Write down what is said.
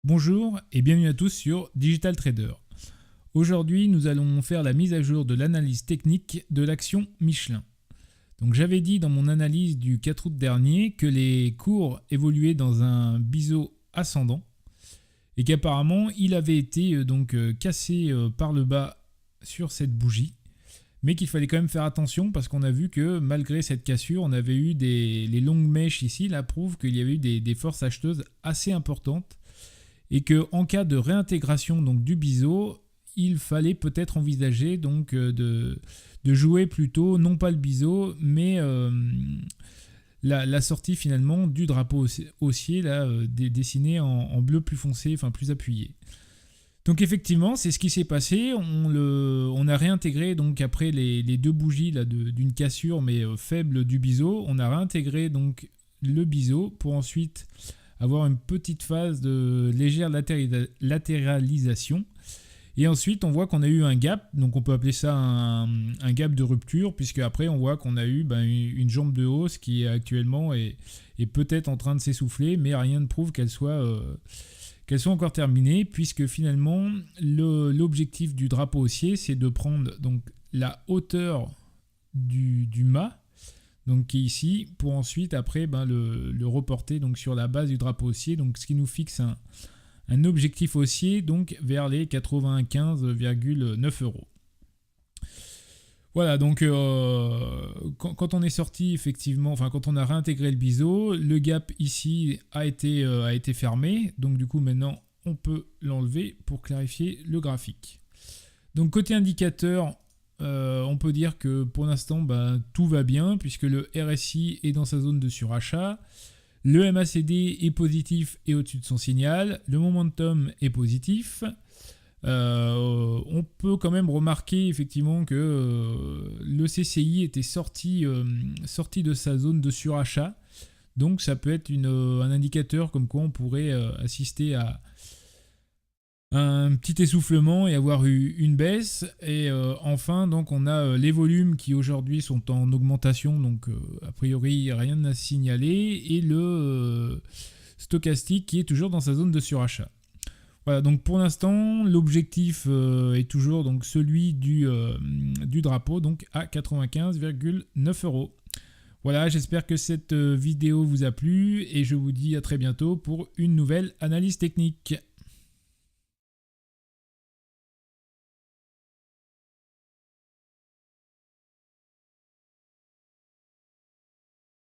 Bonjour et bienvenue à tous sur Digital Trader. Aujourd'hui, nous allons faire la mise à jour de l'analyse technique de l'action Michelin. Donc j'avais dit dans mon analyse du 4 août dernier que les cours évoluaient dans un biseau ascendant et qu'apparemment il avait été cassé par le bas sur cette bougie, mais qu'il fallait quand même faire attention parce qu'on a vu que malgré cette cassure, on avait eu les longues mèches ici, là prouvent qu'il y avait eu des forces acheteuses assez importantes et qu'en cas de réintégration donc, du biseau, il fallait peut-être envisager de jouer plutôt, non pas le biseau, mais la sortie finalement du drapeau haussier, là, dessiné en bleu plus foncé, enfin plus appuyé. Donc effectivement, c'est ce qui s'est passé. On a réintégré, donc après les deux bougies là, d'une cassure, mais faible du biseau, on a réintégré donc, le biseau pour ensuite avoir une petite phase de légère latéralisation. Et ensuite, on voit qu'on a eu un gap, donc on peut appeler ça un gap de rupture, puisque après, on voit qu'on a eu une jambe de hausse qui actuellement est peut-être en train de s'essouffler, mais rien ne prouve qu'elle soit encore terminée, puisque finalement, l'objectif du drapeau haussier, c'est de prendre donc, la hauteur du mât, donc qui est ici, pour ensuite après le reporter donc, sur la base du drapeau haussier, donc ce qui nous fixe un objectif haussier donc vers les 95,9 euros. Voilà, donc quand on est sorti effectivement, enfin quand on a réintégré le biseau, le gap ici a été fermé, donc du coup maintenant on peut l'enlever pour clarifier le graphique. Donc côté indicateur, on peut dire que pour l'instant tout va bien puisque le RSI est dans sa zone de surachat, le MACD est positif et au-dessus de son signal, le momentum est positif. On peut quand même remarquer effectivement que le CCI était sorti de sa zone de surachat, donc ça peut être un indicateur comme quoi on pourrait assister à un petit essoufflement et avoir eu une baisse. Et enfin, donc on a les volumes qui aujourd'hui sont en augmentation, donc a priori rien à signaler, et le stochastique qui est toujours dans sa zone de surachat. Voilà, donc pour l'instant, l'objectif est toujours donc celui du drapeau, donc à 95,9 euros. Voilà, j'espère que cette vidéo vous a plu et je vous dis à très bientôt pour une nouvelle analyse technique.